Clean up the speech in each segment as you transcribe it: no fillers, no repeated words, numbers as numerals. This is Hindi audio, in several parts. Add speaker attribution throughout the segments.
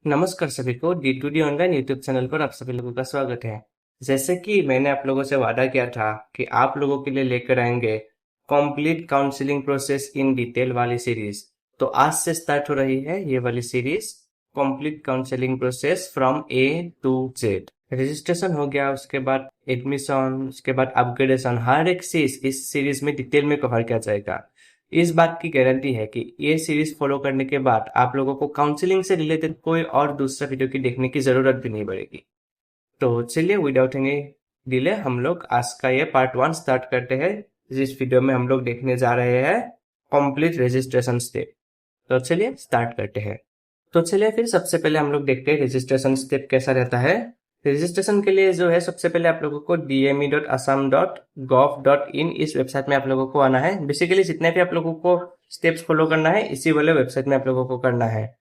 Speaker 1: नमस्कार सभी को D2D ऑनलाइन यूट्यूब चैनल पर आप सभी लोगों का स्वागत है। जैसे कि मैंने आप लोगों से वादा किया था कि आप लोगों के लिए लेकर आएंगे complete counselling process in detail वाली सीरीज। तो आज से स्टार्ट हो रही है ये वाली series, complete counselling process from A to Z। Registration हो गया, उसके बाद एडमिशन, उसके बाद अपग्रेडेशन, हर एक चीज इस सीरीज में डिटेल में कवर किया जाएगा। इस बात की गारंटी है कि ये सीरीज फॉलो करने के बाद आप लोगों को काउंसलिंग से रिलेटेड कोई और दूसरा वीडियो की देखने की जरूरत भी नहीं पड़ेगी। तो चलिए विदाउट एनी डिले हम लोग आज का ये पार्ट 1 स्टार्ट करते हैं। जिस वीडियो में हम लोग देखने जा रहे हैं कंप्लीट रजिस्ट्रेशन स्टेप। तो चलिए स्टार्ट करते हैं। तो चलिए फिर सबसे पहले हम लोग देखते हैं रजिस्ट्रेशन स्टेप कैसा रहता है। रजिस्ट्रेशन के लिए जो है सबसे पहले आप लोगों को dme.assam.gov.in इस वेबसाइट में आप लोगों को आना है। बेसिकली जितने भी आप लोगों को स्टेप्स फॉलो करना है इसी वाले वेबसाइट में आप लोगों को करना है।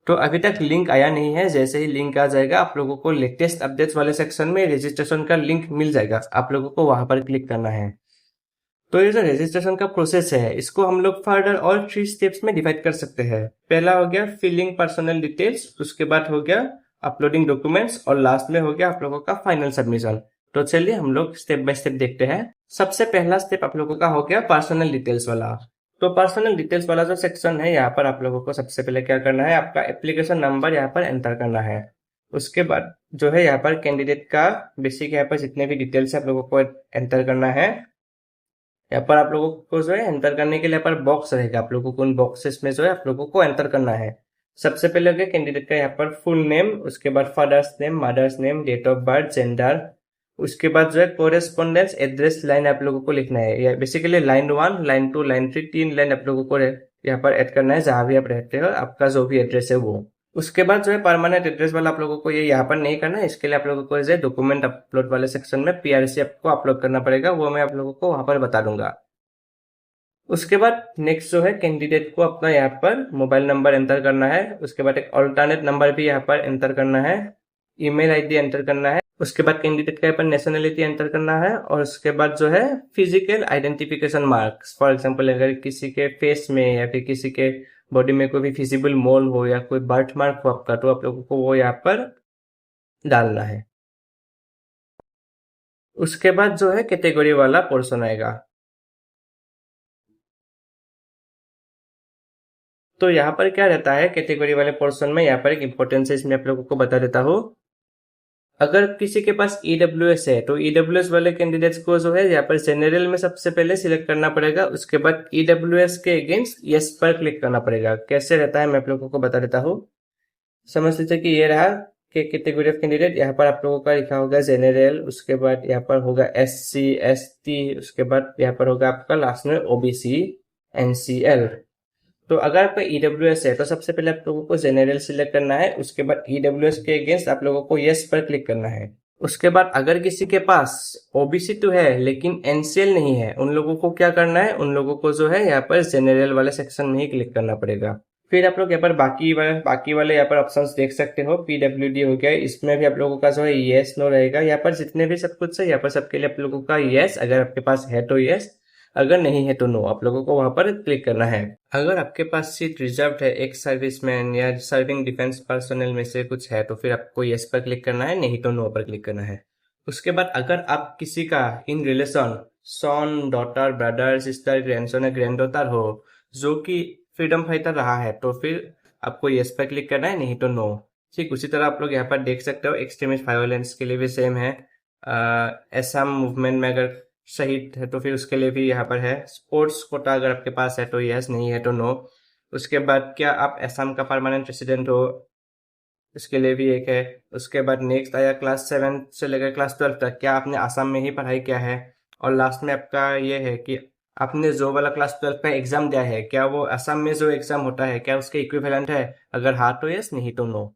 Speaker 1: तो अभी तक लिंक आया नहीं है, जैसे ही लिंक आ जाएगा आप लोगों को लेटेस्ट अपडेट्स वाले सेक्शन में रजिस्ट्रेशन का लिंक मिल जाएगा, आप लोगों को वहां पर क्लिक करना है। तो ये जो रजिस्ट्रेशन का प्रोसेस है इसको हम लोग फर्दर और 3 स्टेप्स में डिवाइड कर सकते हैं। पहला हो गया फिलिंग पर्सनल डिटेल्स, उसके बाद हो गया अपलोडिंग डॉक्यूमेंट्स और लास्ट में हो गया आप लोगों का फाइनल सबमिशन। तो चलिए हम लोग स्टेप बाय स्टेप देखते हैं। सबसे पहला स्टेप आप लोगों का हो गया पर्सनल डिटेल्स वाला। तो पर्सनल डिटेल्स वाला जो सेक्शन है यहाँ पर आप लोगों को सबसे पहले क्या करना है, आपका एप्लीकेशन नंबर यहाँ पर एंटर करना है। उसके बाद जो है यहाँ पर कैंडिडेट का बेसिक यहाँ पर जितने भी डिटेल्स है आप लोगों को एंटर करना है। यहाँ पर आप लोगों को जो है एंटर करने के लिए यहाँ पर बॉक्स रहेगा, आप लोगों को उन बॉक्सेस में जो है आप लोगों को एंटर करना है। सबसे पहले हो गया कैंडिडेट का यहाँ पर फुल नेम, उसके बाद father's name, mother's name, date of birth, gender. उसके बाद जो है कोरेस्पोंडेंस एड्रेस लाइन आप लोगों को लिखना है। ये basically line 1, line 2, line 3, 3 line आप लोगों को यहाँ पर ऐड करना है जहां भी आप रहते हो, आपका जो भी एड्रेस है वो। उसके बाद जो है परमानेंट एड्रेस वाला आप लोगों को ये यहाँ पर नहीं करना है। इसके लिए आप लोगों को जो डॉक्यूमेंट अपलोड वाले सेक्शन में PRC आपको अपलोड करना पड़ेगा, वो मैं आप लोगों को वहां पर बता दूंगा। उसके बाद नेक्स्ट जो है कैंडिडेट को अपना यहाँ पर मोबाइल नंबर एंटर करना है। उसके बाद एक ऑल्टरनेट नंबर भी यहाँ पर एंटर करना है। ईमेल आईडी एंटर करना है। उसके बाद कैंडिडेट का यहाँ पर नेशनलिटी एंटर करना है। और उसके बाद जो है physical identification marks, for example अगर किसी के फेस में या फिर किसी के बॉडी में कोई भी फिजिबल मोल हो या कोई बर्थ मार्क हो आपका, तो आप लोगों को वो यहाँ पर डालना है। उसके बाद जो है कैटेगरी वाला पोर्शन आएगा। तो यहाँ पर क्या रहता है कैटेगरी वाले पोर्शन में, यहाँ पर एक इंपॉर्टेंस है इसमें आप लोगों को बता देता हूँ। अगर किसी के पास EWS है तो EWS वाले कैंडिडेट्स को जो है यहाँ पर जनरल में सबसे पहले सिलेक्ट करना पड़ेगा। उसके बाद EWS के अगेंस्ट यस पर क्लिक करना पड़ेगा। कैसे रहता है मैं आप लोगों को बता देता हूँ। समझ लीजिए कि ये रहा कि कैटेगरी ऑफ कैंडिडेट, यहाँ पर आप लोगों का लिखा होगा जनरल, उसके बाद यहाँ पर होगा SC ST, उसके बाद यहाँ पर होगा आपका लास्ट में OBC NCL। तो अगर आपका EWS है तो सबसे पहले आप लोगों को जनरल सिलेक्ट करना है। उसके बाद EWS के अगेंस्ट आप लोगों को यस पर क्लिक करना है। उसके बाद अगर किसी के पास OBC तो है लेकिन NCL नहीं है, उन लोगों को क्या करना है, उन लोगों को जो है यहाँ पर जनरल वाले सेक्शन में ही क्लिक करना पड़ेगा। फिर आप लोग यहाँ पर बाकी वाले यहाँ पर ऑप्शंस देख सकते हो। PWD हो गया, इसमें भी आप लोगों का जो है येस नो रहेगा। यहाँ पर जितने भी सब कुछ है यहाँ पर सबके लिए आप लोगों का येस, अगर आपके पास है तो येस, अगर नहीं है तो नो, आप लोगों को वहां पर क्लिक करना है। अगर आपके पास सीट रिजर्व है, एक सर्विसमैन या सर्विंग डिफेंस पर्सनल में से कुछ है, तो फिर आपको यस पर क्लिक करना है, नहीं तो नो पर क्लिक करना है। उसके बाद अगर आप किसी का in relation son, daughter, brother, sister, grandson या ग्रैंडडॉटर हो जो कि फ्रीडम फाइटर रहा है, तो फिर आपको यस पर क्लिक करना है, नहीं तो नो। ठीक उसी तरह आप लोग यहाँ पर देख सकते हो एक्सट्रीमिस्ट वायोलेंस के लिए भी सेम है। असम मूवमेंट में अगर शहीद है तो फिर उसके लिए भी यहाँ पर है। स्पोर्ट्स कोटा अगर आपके पास है तो यस, नहीं है तो नो। उसके बाद क्या आप असम का परमानेंट रेसिडेंट हो, उसके लिए भी एक है। उसके बाद नेक्स्ट आया क्लास 7 से लेकर क्लास 12 तक, क्या आपने असम में ही पढ़ाई किया है। और लास्ट में आपका ये है कि आपने जो वाला क्लास 12 का एग्जाम दिया है, क्या वो असम में जो एग्जाम होता है क्या उसके इक्विवेलेंट है, अगर हाँ तो यस, नहीं तो नो।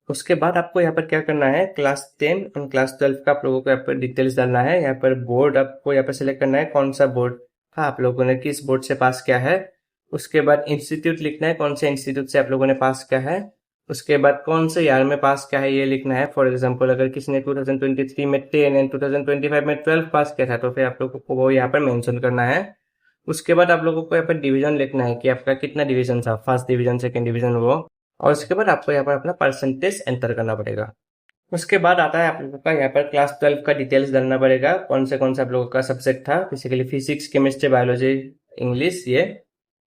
Speaker 1: उसके बाद आपको यहाँ पर क्या करना है, क्लास 10 और क्लास 12 का आप लोगों को यहाँ पर डिटेल्स डालना है। यहाँ पर बोर्ड आपको यहाँ पर सिलेक्ट करना है, कौन सा बोर्ड था आप लोगों ने, किस बोर्ड से पास किया है। उसके बाद इंस्टीट्यूट लिखना है, कौन से इंस्टीट्यूट से आप लोगों ने पास किया है। उसके बाद कौन से ईयर में पास किया है ये लिखना है। फॉर एग्जाम्पल अगर किसी ने 2023 में 10 एंड 2025 में 12 पास किया था तो फिर आप लोगों को वो यहाँ पर मेंशन करना है। उसके बाद आप लोगों को यहाँ पर डिवीजन लिखना है कि आपका कितना डिवीजन था, फर्स्ट डिवीजन, सेकंड डिवीजन, वो। और उसके बाद आपको यहाँ पर अपना परसेंटेज एंटर करना पड़ेगा। उसके बाद आता है आप लोगों का यहाँ पर क्लास 12 का डिटेल्स डालना पड़ेगा, कौन से आप लोगों का सब्जेक्ट था, basically physics, chemistry, biology, English ये।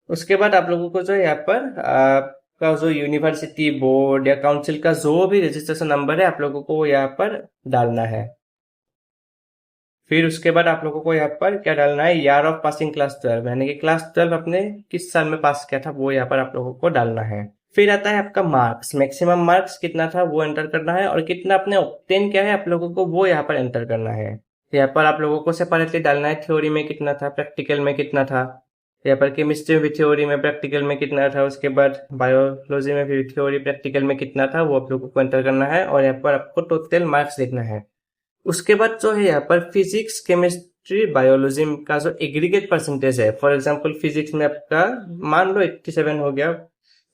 Speaker 1: उसके बाद आप लोगों को जो यहाँ पर आपका जो यूनिवर्सिटी बोर्ड या काउंसिल का जो भी रजिस्ट्रेशन नंबर है आप लोगों को वो यहाँ पर डालना है। फिर उसके बाद आप लोगों को यहाँ पर क्या डालना है, ईयर ऑफ पासिंग क्लास 12, यानी कि क्लास 12 अपने किस साल में पास किया था वो यहाँ पर आप लोगों को डालना है। फिर आता है आपका मार्क्स, मैक्सिमम मार्क्स कितना था वो एंटर करना है, और कितना आपने ऑब्टेन किया है आप लोगों को वो यहाँ पर एंटर करना है। यहाँ पर आप लोगों को सेपरेटली डालना है थ्योरी में कितना था, प्रैक्टिकल में कितना था। यहाँ पर केमिस्ट्री में भी थ्योरी में प्रैक्टिकल में कितना था, उसके बाद बायोलॉजी में भी थ्योरी प्रैक्टिकल में कितना था वो आप लोगों को एंटर करना है, और यहाँ पर आपको टोटल मार्क्स लिखना है। उसके बाद जो है यहाँ पर फिजिक्स, केमिस्ट्री, बायोलॉजी का जो एग्रीगेट परसेंटेज है, फॉर एग्जांपल फिजिक्स में आपका मान लो 87 हो गया,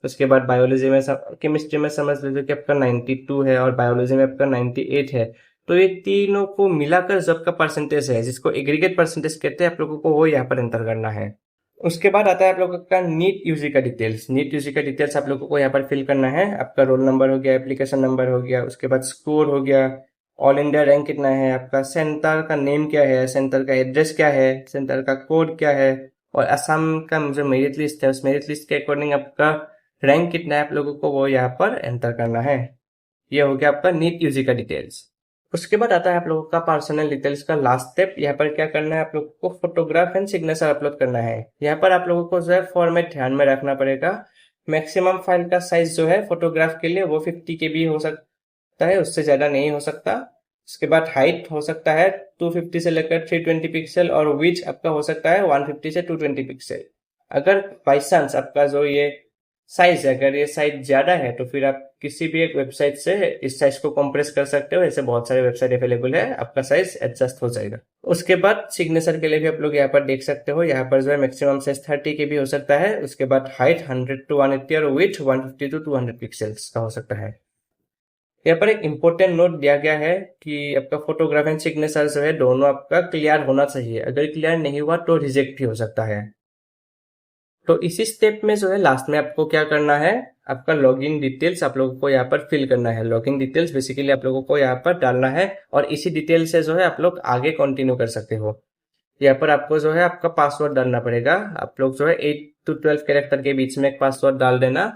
Speaker 1: उसके बाद बायोलॉजी में केमिस्ट्री में समझ लीजिए कि आपका 92 है, और बायोलॉजी में आपका 98 है। तो ये तीनों को मिलाकर जो आपका परसेंटेज है जिसको एग्रीगेट परसेंटेज कहते हैं आप लोगों को वो यहाँ पर एंटर करना है। उसके बाद आता है आप लोगों का नीट यूजी का डिटेल्स। नीट यूजी का डिटेल्स आप लोगों को यहाँ पर फिल करना है। आपका रोल नंबर हो गया, एप्लीकेशन नंबर हो गया, उसके बाद स्कोर हो गया, ऑल इंडिया रैंक कितना है, आपका सेंटर का नेम क्या है, सेंटर का एड्रेस क्या है, सेंटर का कोड क्या है, और असम का जो मेरिट लिस्ट है उस मेरिट लिस्ट के अकॉर्डिंग आपका रैंक कितना है आप लोगों को वो यहाँ पर एंटर करना है। ये हो गया आपका नीट यूजी का डिटेल्स। उसके बाद आता है आप लोगों का पर्सनल डिटेल्स का लास्ट स्टेप। यहाँ पर क्या करना है, आप लोगों को फोटोग्राफ एंड सिग्नेचर अपलोड करना है। यहाँ पर आप लोगों को जो है फॉर्मेट ध्यान में रखना पड़ेगा। मैक्सिमम फाइल का साइज जो है फोटोग्राफ के लिए वो 50 KB हो सकता है, उससे ज्यादा नहीं हो सकता। उसके बाद हाइट हो सकता है 250 से लेकर 320 पिक्सल, और विड्थ आपका हो सकता है 150 से 220 पिक्सल। अगर बाई चांस आपका जो ये साइज है, अगर ये साइज ज्यादा है तो फिर आप किसी भी एक वेबसाइट से इस साइज को कंप्रेस कर सकते हो। ऐसे बहुत सारे वेबसाइट अवेलेबल है, आपका साइज एडजस्ट हो जाएगा। उसके बाद सिग्नेचर के लिए भी आप लोग यहाँ पर देख सकते हो, यहाँ पर जो है मैक्सिमम साइज 30 KB हो सकता है। उसके बाद हाइट 100 to 180 और विड्थ 150 to 200 पिक्सल्स का हो सकता है। यहाँ पर एक इम्पोर्टेंट नोट दिया गया है कि आपका फोटोग्राफ एंड सिग्नेचर जो है दोनों आपका क्लियर होना चाहिए। अगर क्लियर नहीं हुआ तो रिजेक्ट भी हो सकता है। तो इसी स्टेप में जो है लास्ट में आपको क्या करना है, आपका लॉगिन डिटेल्स आप लोगों को यहाँ पर फिल करना है। लॉगिन डिटेल्स बेसिकली आप लोगों को यहाँ पर डालना है, और इसी डिटेल से जो है आप लोग आगे कंटिन्यू कर सकते हो। यहाँ पर आपको जो है आपका पासवर्ड डालना पड़ेगा। आप लोग जो है 8 to 12 कैरेक्टर के बीच में एक पासवर्ड डाल देना,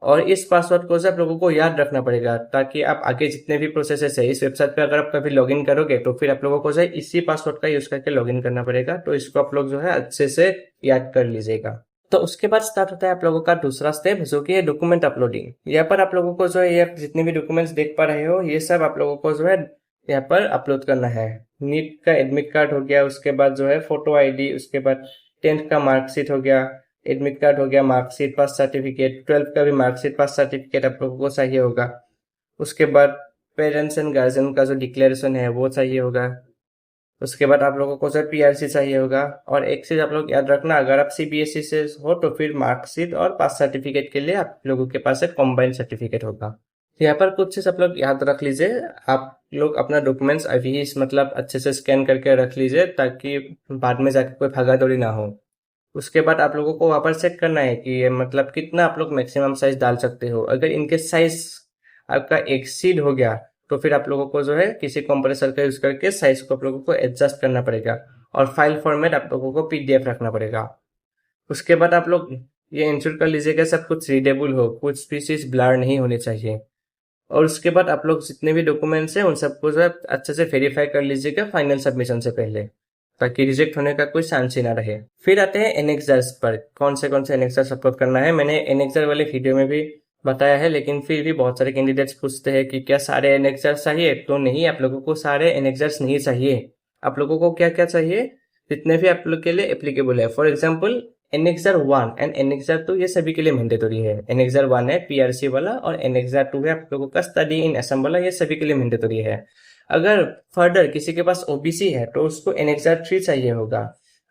Speaker 1: और इस पासवर्ड को आप लोगों को याद रखना पड़ेगा, ताकि आप आगे जितने भी प्रोसेसेस है इस वेबसाइट पे अगर आप कभी लॉगिन करोगे तो फिर आप लोगों को जो है इसी पासवर्ड का यूज करके लॉगिन करना पड़ेगा। तो इसको आप लोग जो है अच्छे से याद कर लीजिएगा। तो उसके बाद स्टार्ट होता है आप लोगों का दूसरा स्टेप, जो कि है डॉक्यूमेंट अपलोडिंग। यहाँ पर आप लोगों को जो है ये जितने भी डॉक्यूमेंट्स देख पा रहे हो ये सब आप लोगों को जो है यहाँ पर अपलोड करना है। नीट का एडमिट कार्ड हो गया, उसके बाद जो है फोटो ID, उसके बाद 10th का मार्कशीट हो गया, एडमिट कार्ड हो गया, मार्कशीट, पास सर्टिफिकेट, 12th का भी मार्कशीट, पास सर्टिफिकेट आप लोगों को चाहिए होगा। उसके बाद पेरेंट्स एंड गार्जियन का जो डिक्लेरेशन है वो चाहिए होगा। उसके बाद आप लोगों को सर PRC चाहिए होगा। और एक चीज आप लोग याद रखना, अगर आप CBSE से हो तो फिर मार्कशीट और पास सर्टिफिकेट के लिए आप लोगों के पास एक कॉम्बाइंड सर्टिफिकेट होगा। यहाँ पर कुछ चीज आप लोग याद रख लीजिए। आप लोग अपना डॉक्यूमेंट्स अभी ही मतलब अच्छे से स्कैन करके रख लीजिए, ताकि बाद में जाके कोई भागादौड़ी ना हो। उसके बाद आप लोगों को वहां पर चेक करना है कि ये मतलब कितना आप लोग मैक्सिमम साइज डाल सकते हो। अगर इनके साइज आपका एक्सीड हो गया तो फिर आप लोगों को जो है किसी कंप्रेसर का यूज करके साइज को आप लोगों को एडजस्ट करना पड़ेगा, और फाइल फॉर्मेट आप लोगों को PDF रखना पड़ेगा। उसके बाद आप लोग ये इंश्योर कर लीजिएगा सब कुछ रीडेबल हो, कुछ भी चीज ब्लर नहीं होनी चाहिए। और उसके बाद आप लोग जितने भी डॉक्यूमेंट्स हैं उन सबको जो है अच्छे से वेरीफाई कर लीजिएगा फाइनल सबमिशन से पहले, ताकि रिजेक्ट होने का कोई चांस ही ना रहे। फिर आते हैं एनेक्सर्स पर, कौन से एनेक्सर्स अपलोड करना है। मैंने एनेक्सर वाले वीडियो में भी बताया है, लेकिन फिर भी बहुत सारे कैंडिडेट्स पूछते हैं कि क्या सारे एनेक्सर्स चाहिए। तो नहीं, आप लोगों को सारे एनेक्सर्स नहीं चाहिए। आप लोगों को क्या क्या चाहिए, जितने भी आप लोग के लिए एप्लीकेबल है। For example annexure 1 and annexure 2 ये सभी के लिए मैंडेटरी है। एनेक्सर 1 है PRC वाला, और एनेक्सर 2 है आप लोगों का स्टडी इन असम वाला, ये सभी के लिए मैंडेटरी है। अगर फर्दर किसी के पास OBC है तो उसको एनेक्सर 3 चाहिए होगा।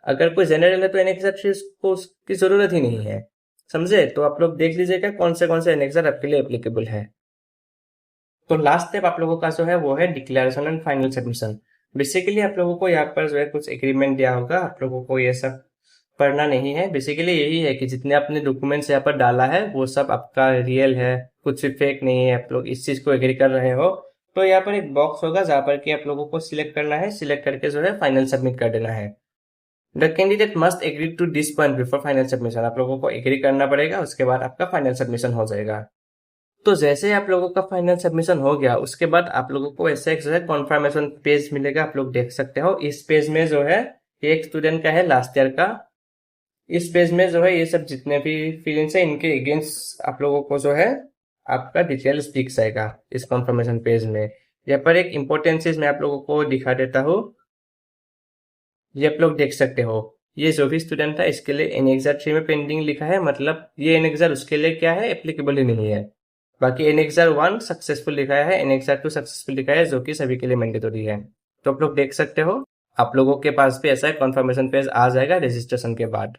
Speaker 1: अगर कोई जनरल है तो एनेक्सर 3 को उसकी जरूरत ही नहीं है, समझे। तो आप लोग देख लीजिएगा कौन से एनेक्सर आपके लिए एप्लीकेबल है। तो लास्ट स्टेप आप लोगों का जो है वो है declaration and final submission. Basically आप लोगों को यहाँ पर जो है कुछ एग्रीमेंट दिया होगा, आप लोगों को ये सब पढ़ना नहीं है। बेसिकली यही है कि जितने आपने डॉक्यूमेंट्स यहाँ पर डाला है वो सब आपका रियल है, कुछ भी फेक नहीं है। आप लोग इस चीज को एग्री कर रहे हो तो यहाँ पर एक बॉक्स होगा जहाँ पर कि आप लोगों को सिलेक्ट करना है, सिलेक्ट करके जो है फाइनल सबमिट कर देना है। The candidate must agree to this point before final submission. आप लोगों को एग्री करना पड़ेगा, उसके बाद आपका फाइनल सबमिशन हो जाएगा। तो जैसे आप लोगों का फाइनल सबमिशन हो गया उसके बाद आप लोगों को ऐसे एक जो है कॉन्फर्मेशन पेज मिलेगा, आप लोग देख सकते हो। इस पेज में जो है एक स्टूडेंट का है लास्ट ईयर का। इस पेज में जो है ये सब जितने भी फीलिंग्स है इनके अगेंस्ट आप लोगों को जो है आपका डिटेल्स दिख जाएगा इस कॉन्फर्मेशन पेज में। यहाँ पर एक इम्पोर्टेंट चीज मैं आप लोगों को दिखा देता हूँ, ये आप लोग देख सकते हो। ये जो भी स्टूडेंट था इसके लिए एनेक्सर 3 में पेंडिंग लिखा है, मतलब ये एनेक्सर उसके लिए क्या है, एप्लीकेबल ही नहीं है। बाकी एनेक्सर 1 सक्सेसफुल लिखा है, एनेक्सर 2 सक्सेसफुल लिखा है, जो कि सभी के लिए मैंडेटरी है। तो आप लोग देख सकते हो आप लोगों के पास भी ऐसा कॉन्फर्मेशन पेज आ जाएगा रजिस्ट्रेशन के बाद।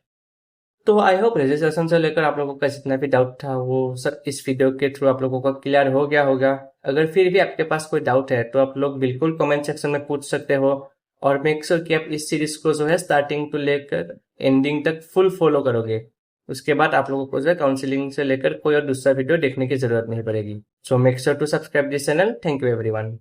Speaker 1: तो आई होप रजिस्ट्रेशन से लेकर आप लोगों का जितना भी डाउट था वो सब इस वीडियो के थ्रू आप लोगों का क्लियर हो गया होगा। अगर फिर भी आपके पास कोई डाउट है तो आप लोग बिल्कुल कमेंट सेक्शन में पूछ सकते हो, और मेक श्योर कि आप इस सीरीज को जो है स्टार्टिंग टू लेकर एंडिंग तक फुल फॉलो करोगे। उसके बाद आप लोगों को जो है काउंसलिंग से लेकर कोई और दूसरा वीडियो देखने की जरूरत नहीं पड़ेगी। So make sure to subscribe this channel. Thank you everyone.